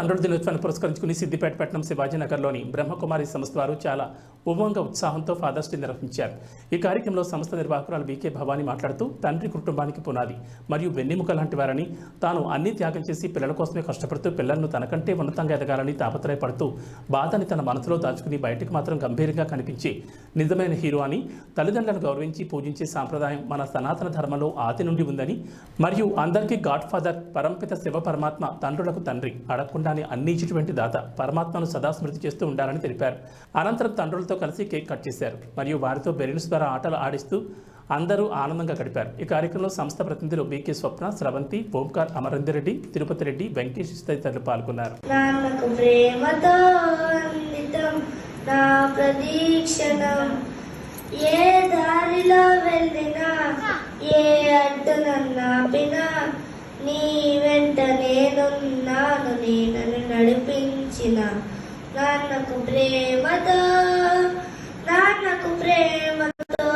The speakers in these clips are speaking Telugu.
తండ్రుల దినోత్సవాన్ని పురస్కరించుకుని సిద్దిపేట పట్టణం శివాజీనగర్లోని బ్రహ్మకుమారి సంస్థ వారు చాలా ఉమంగ ఉత్సాహంతో ఫాదర్స్ డే నిర్వహించారు. ఈ కార్యక్రమంలో సంస్థ నిర్వాహకురాలు వికే భవానీ మాట్లాడుతూ తండ్రి కుటుంబానికి పునాది మరియు వెన్నెముక లాంటి వారని, తాను అన్ని త్యాగం చేసి పిల్లల కోసమే కష్టపడుతూ పిల్లలను తనకంటే ఉన్నతంగా ఎదగాలని తాపత్రయపడుతూ బాధని తన మనసులో దాచుకుని బయటకు మాత్రం గంభీరంగా కనిపించి నిజమైన హీరో అని, తల్లిదండ్రులను గౌరవించి పూజించే సాంప్రదాయం మన సనాతన ధర్మంలో ఆది నుండి ఉందని మరియు అందరికీ గాడ్ ఫాదర్ పరంపిత శివ పరమాత్మ తండ్రులకు తండ్రి, అడగకుండానే అన్ని ఇచ్చినటువంటి దాత పరమాత్మను సదా స్మృతి చేస్తూ ఉండాలని తెలిపారు. అనంతరం తండ్రులతో కలిసి కేక్ కట్ చేశారు మరియు వారితో బెలూన్స్ ద్వారా ఆటలు ఆడిస్తూ అందరూ ఆనందంగా గడిపారు. ఈ కార్యక్రమంలో సంస్థ ప్రతినిధులు బీకే స్వప్న, స్రవంతి, ఓంకార్, అమరేందర్ రెడ్డి, తిరుపతి రెడ్డి, వెంకటేష్ తదితరులు పాల్గొన్నారు. ఏ దారిలో వెళ్ళినా ఏ అడ్డునన్నాపినా నీ వెంట నేనున్నాను, నేనను నడిపించిన నాన్నకు ప్రేమతో, నాన్నకు ప్రేమతో,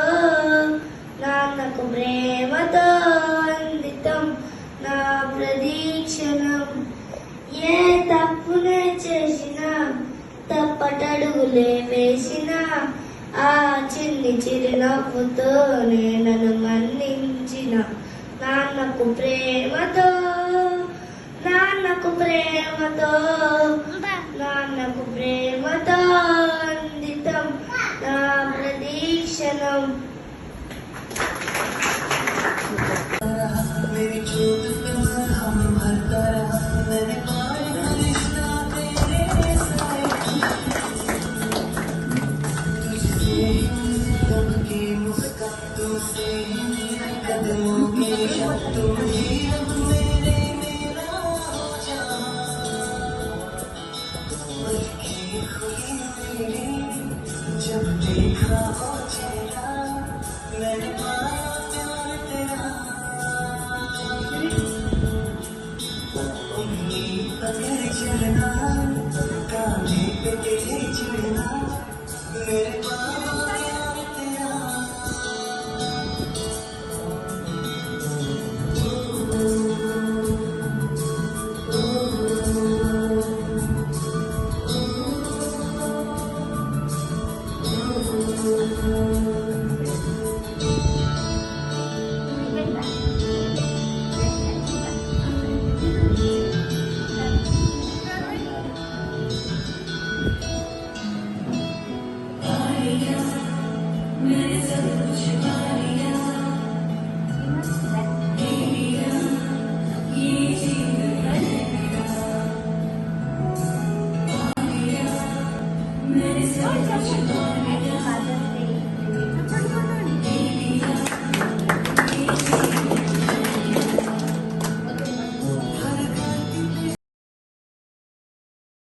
నాన్నకు ప్రేమతో అందితం నా ప్రదీక్షణం. ఏ తప్పునే చేసినా తప్పటడుగులే వేసినా ఆ చిన్ని చిరునవ్వుతో నేనను మన్నించిన నాన్నకు ప్రేమతో, నాన్నకు ప్రేమతో, నాన్నకు ప్రేమతో అందితం నా ప్రదీక్షణం.